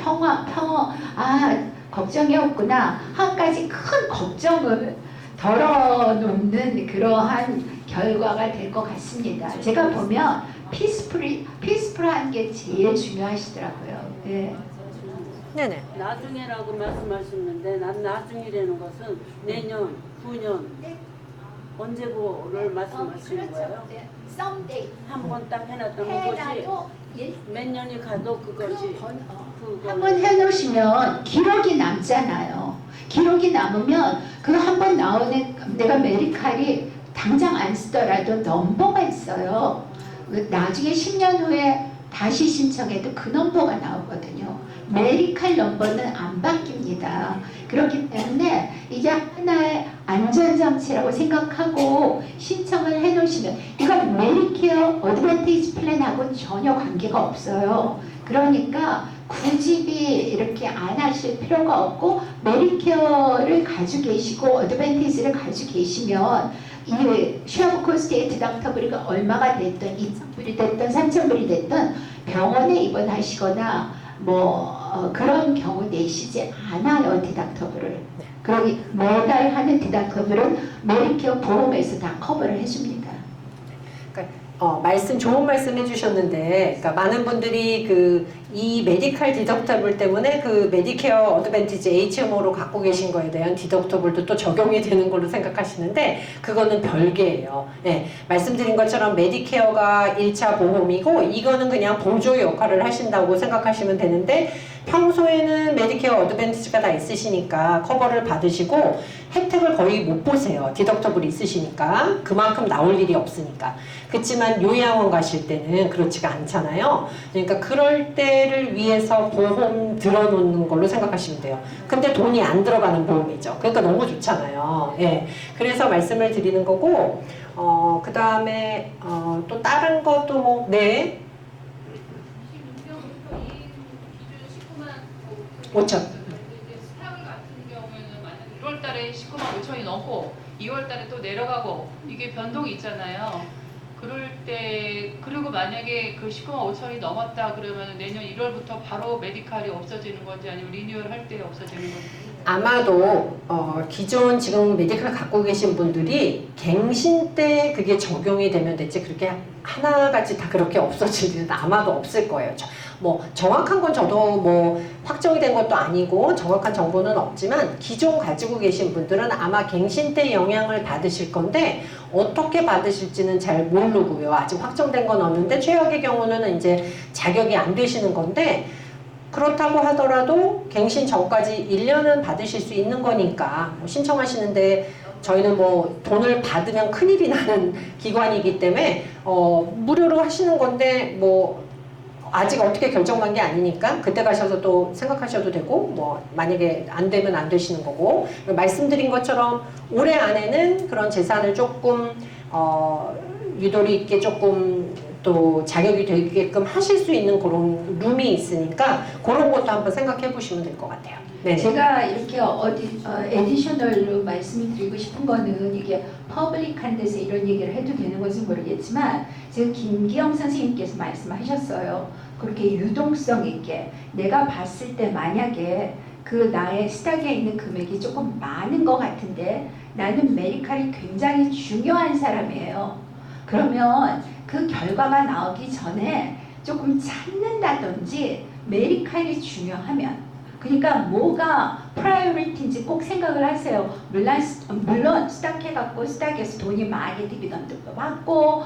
걱정이 없구나. 한 가지 큰 걱정을 덜어놓는 그러한 결과가 될 것 같습니다. 제가 보면 피스풀한 게 제일 중요하시더라고요. 네. 네네. 나중에라고 말씀하셨는데 난 나중이라는 것은 내년, 9년 언제고를 말씀하시는 거예요? someday 한 번 딱 해놨던 것이 해놔도 몇 년이 가도 그것이 한번 해놓으시면 기록이 남잖아요. 기록이 남으면 그 한 번 나오는 내가 메디칼이 당장 안 쓰더라도 넘버가 있어요. 나중에 10년 후에 다시 신청해도 그 넘버가 나오거든요. 메디칼 넘버는 안 바뀝니다. 그렇기 때문에 이게 하나의 안전장치라고 생각하고 신청을 해놓으시면 이건 메디케어 어드밴티지 플랜하고 전혀 관계가 없어요. 그러니까 굳이 이렇게 안 하실 필요가 없고 메디케어를 가지고 계시고 어드밴티지를 가지고 계시면 이 쉐어 코스트의 디덕터블이 얼마가 됐든 2,000불이 됐든 3,000불이 됐든 병원에 입원하시거나 그런 경우 내시지 않아요, 디덕터블을. 그러니 매달 하는 디덕터블은 메디케어 보험에서 다 커버를 해줍니다. 좋은 말씀 해주셨는데, 그러니까 많은 분들이 이 메디칼 디덕터블 때문에 그 메디케어 어드밴티지 HMO로 갖고 계신 거에 대한 디덕터블도 또 적용이 되는 걸로 생각하시는데, 그거는 별개예요. 예, 말씀드린 것처럼 메디케어가 1차 보험이고, 이거는 그냥 보조 역할을 하신다고 생각하시면 되는데, 평소에는 메디케어 어드밴티지가 다 있으시니까 커버를 받으시고 혜택을 거의 못 보세요. 디덕터블이 있으시니까. 그만큼 나올 일이 없으니까. 그렇지만 요양원 가실 때는 그렇지가 않잖아요. 그러니까 그럴 때를 위해서 보험 들어놓는 걸로 생각하시면 돼요. 근데 돈이 안 들어가는 보험이죠. 그러니까 너무 좋잖아요. 예. 그래서 말씀을 드리는 거고, 그 다음에 또 다른 것도 네. 5천. 스타일 같은 경우에는 만약 1월달에 19만 5천이 넘고 2월달에 또 내려가고 이게 변동이 있잖아요. 그럴 때 그리고 만약에 그 19만 5천이 넘었다 그러면 내년 1월부터 바로 메디칼이 없어지는 건지 아니면 리뉴얼 할 때 없어지는 건지. 아마도 기존 지금 메디칼 갖고 계신 분들이 갱신 때 그게 적용이 되면 됐지 그렇게 하나같이 다 그렇게 없어질 일은 아마도 없을 거예요. 정확한 건 저도 확정이 된 것도 아니고 정확한 정보는 없지만 기존 가지고 계신 분들은 아마 갱신 때 영향을 받으실 건데 어떻게 받으실지는 잘 모르고요. 아직 확정된 건 없는데 최악의 경우는 이제 자격이 안 되시는 건데 그렇다고 하더라도 갱신 전까지 1년은 받으실 수 있는 거니까 신청하시는데 저희는 돈을 받으면 큰일이 나는 기관이기 때문에 무료로 하시는 건데 아직 어떻게 결정난 게 아니니까 그때 가셔서 또 생각하셔도 되고 만약에 안 되면 안 되시는 거고 말씀드린 것처럼 올해 안에는 그런 재산을 조금 유도리 있게 조금 또 자격이 되게끔 하실 수 있는 그런 룸이 있으니까 그런 것도 한번 생각해 보시면 될 것 같아요. 네. 제가 이렇게 에디셔널로 말씀을 드리고 싶은 거는 이게 퍼블릭한 데서 이런 얘기를 해도 되는 건지 모르겠지만 지금 김기영 선생님께서 말씀하셨어요. 그렇게 유동성 있게 내가 봤을 때 만약에 그 나의 스탁에 있는 금액이 조금 많은 것 같은데 나는 메디칼이 굉장히 중요한 사람이에요. 그러면 그 결과가 나오기 전에 조금 찾는다든지 메디칼이 중요하면 그러니까 뭐가 프라이어리티인지 꼭 생각을 하세요. 물론 스탁해갖고 스탁에서 돈이 많이 디비던드도 받고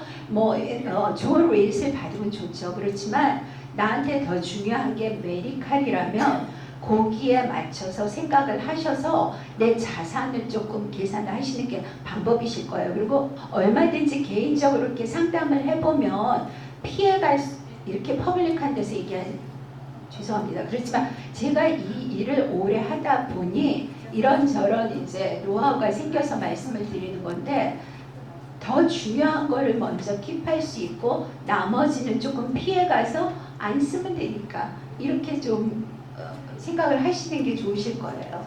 좋은 레이트를 받으면 좋죠. 그렇지만 나한테 더 중요한 게 메디칼이라면 거기에 맞춰서 생각을 하셔서 내 자산을 조금 계산을 하시는 게 방법이실 거예요. 그리고 얼마든지 개인적으로 이렇게 상담을 해보면 피해갈 이렇게 퍼블릭한 데서 죄송합니다. 그렇지만 제가 이 일을 오래 하다 보니 이런저런 이제 노하우가 생겨서 말씀을 드리는 건데 더 중요한 거를 먼저 킵할 수 있고 나머지는 조금 피해가서 안 쓰면 되니까 이렇게 좀 생각을 하시는 게 좋으실 거예요.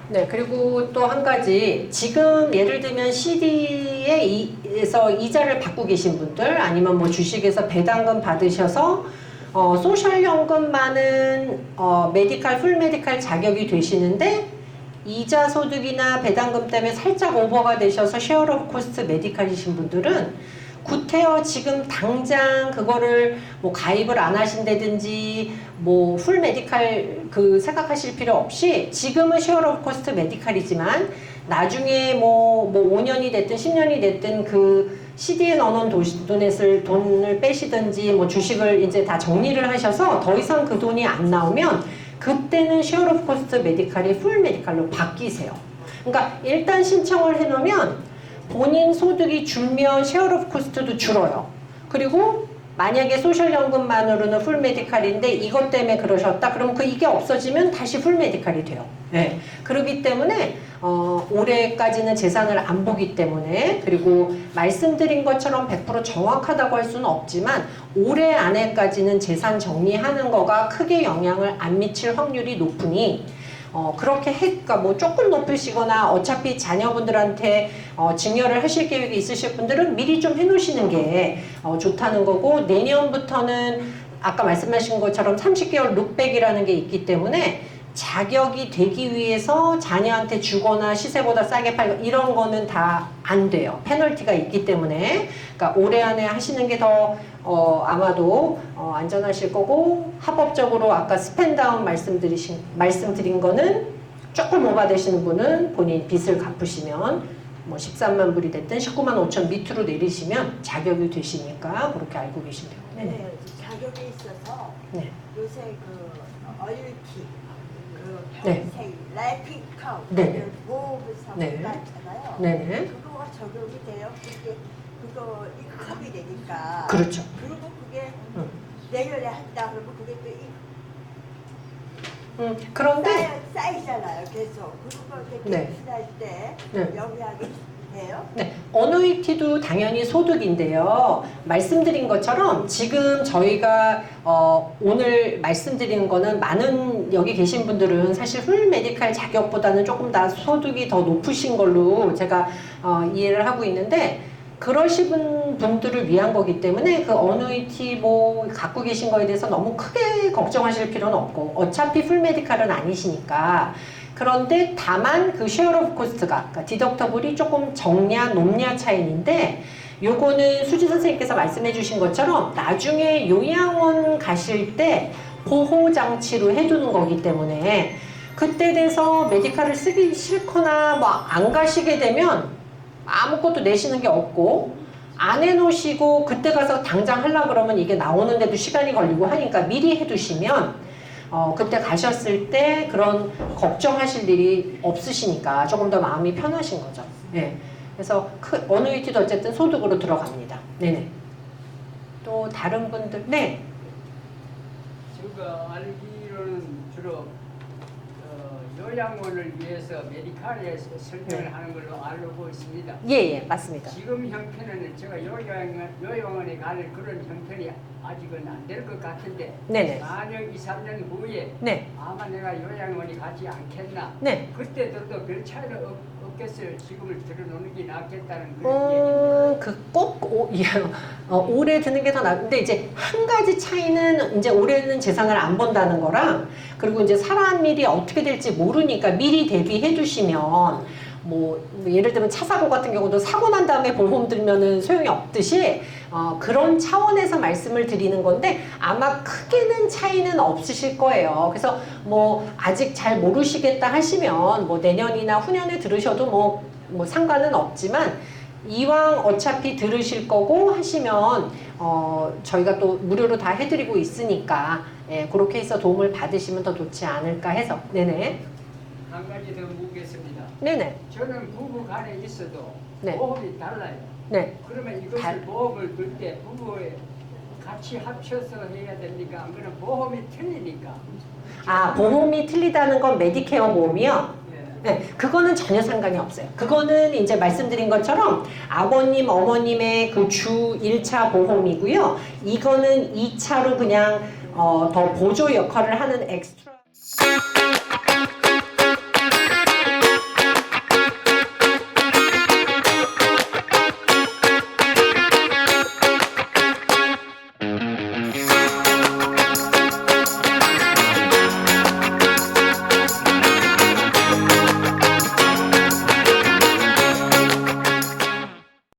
네, 그리고 또 한 가지 지금 예를 들면 CD에서 이자를 받고 계신 분들 아니면 주식에서 배당금 받으셔서 소셜연금만은 메디칼, 풀 메디칼 자격이 되시는데 이자 소득이나 배당금 때문에 살짝 오버가 되셔서 쉐어 오브 코스트 메디칼이신 분들은 구태여 지금 당장 그거를 가입을 안 하신다든지 풀 메디칼 생각하실 필요 없이 지금은 쉐어 오브 코스트 메디칼이지만 나중에 5년이 됐든 10년이 됐든 그 CD에 넣어놓은 돈을 빼시든지 주식을 이제 다 정리를 하셔서 더 이상 그 돈이 안 나오면 그때는 쉐어 오브 코스트 메디칼이 풀 메디칼로 바뀌세요. 그러니까 일단 신청을 해놓으면 본인 소득이 줄면 쉐어 오브 코스트도 줄어요. 그리고 만약에 소셜연금만으로는 풀 메디칼인데 이것 때문에 그러셨다 그러면 이게 없어지면 다시 풀 메디칼이 돼요. 네. 그렇기 때문에 올해까지는 재산을 안 보기 때문에 그리고 말씀드린 것처럼 100% 정확하다고 할 수는 없지만 올해 안에까지는 재산 정리하는 거가 크게 영향을 안 미칠 확률이 높으니 그렇게 그러니까 뭐 조금 높으시거나 어차피 자녀분들한테 증여를 하실 계획이 있으실 분들은 미리 좀 해놓으시는 게 좋다는 거고, 내년부터는 아까 말씀하신 것처럼 30개월 룩백이라는 게 있기 때문에 자격이 되기 위해서 자녀한테 주거나 시세보다 싸게 팔고 이런 거는 다 안 돼요. 페널티가 있기 때문에. 그러니까 올해 안에 하시는 게 더 아마도 안전하실 거고, 합법적으로 아까 스펜다운 말씀드린 거는 조금 오바되시는 분은 본인 빚을 갚으시면 뭐 13만 불이 됐든 19만 5천 밑으로 내리시면 자격이 되시니까 그렇게 알고 계시면 돼요. 네네. 네, 자격이 있어서 네. 요새 그 어일키, 그 네. 평생 라이프 카운트 네네. 보험사가 네. 있잖아요. 네네. 그거가 적용이 돼요. 그거 입금이 되니까. 그렇죠. 그리고 그게 응. 내년에 한다 그러면 그게 또 그런데 쌓이잖아요. 계속. 그거 이렇게 네. 갱신할 때 네. 영향이 돼요. 네, 어누이티도 당연히 소득인데요. 말씀드린 것처럼 지금 저희가 오늘 말씀드리는 거는 많은 여기 계신 분들은 사실 풀 메디칼 자격보다는 조금 더 소득이 더 높으신 걸로 제가 이해를 하고 있는데, 그러신 분들을 위한 거기 때문에 그 어누이티 뭐 갖고 계신 거에 대해서 너무 크게 걱정하실 필요는 없고, 어차피 풀 메디칼은 아니시니까. 그런데 다만 그 쉐어 오브 코스트가, 그러니까 디덕터블이 조금 적냐 높냐 차이인데, 요거는 수지 선생님께서 말씀해 주신 것처럼 나중에 요양원 가실 때 보호장치로 해두는 거기 때문에 그때 돼서 메디칼을 쓰기 싫거나 뭐 안 가시게 되면 아무것도 내시는 게 없고, 안 해놓으시고 그때 가서 당장 하려고 그러면 이게 나오는데도 시간이 걸리고 하니까 미리 해두시면 그때 가셨을 때 그런 걱정하실 일이 없으시니까 조금 더 마음이 편하신 거죠. 네. 그래서 어누이티도 어쨌든 소득으로 들어갑니다. 네네. 또 다른 분들, 네. 제가 알기로는 주로 요양원을 위해서 메디칼에 설명을 네. 하는 걸로 알고 있습니다. 예, 맞습니다. 지금 형태는 제가 요양원에 갈 그런 형편이 아직은 안 될 것 같은데, 네네. 만약 2, 3년 후에 네. 아마 내가 요양원에 가지 않겠나, 네. 그때도 별 차이는 없겠어요. 지금을 들어놓는 게 낫겠다는 그런 얘기입니다. 오래 드는 게 더 나은데, 이제 한 가지 차이는 이제 올해는 재산을 안 본다는 거랑, 그리고 이제 사람 일이 어떻게 될지 모르니까 미리 대비해 두시면, 뭐 예를 들면 차 사고 같은 경우도 사고 난 다음에 보험 들면은 소용이 없듯이 그런 차원에서 말씀을 드리는 건데, 아마 크게는 차이는 없으실 거예요. 그래서 뭐 아직 잘 모르시겠다 하시면 뭐 내년이나 후년에 들으셔도 뭐 상관은 없지만, 이왕 어차피 들으실 거고 하시면 저희가 또 무료로 다 해드리고 있으니까, 예, 그렇게 해서 도움을 받으시면 더 좋지 않을까 해서. 네네. 한 가지 더 묻겠습니다. 네네. 저는 부부 간에 있어도 네. 보험이 달라요. 네. 그러면 이것을 보험을 들 때 부부에 같이 합쳐서 해야 됩니까? 안 그러면 보험이 틀리니까. 보험이 틀리다는 건 메디케어 보험이요? 예. 네, 그거는 전혀 상관이 없어요. 그거는 이제 말씀드린 것처럼 아버님, 어머님의 그 주 1차 보험이고요. 이거는 2차로 그냥 더 보조 역할을 하는 엑스트라.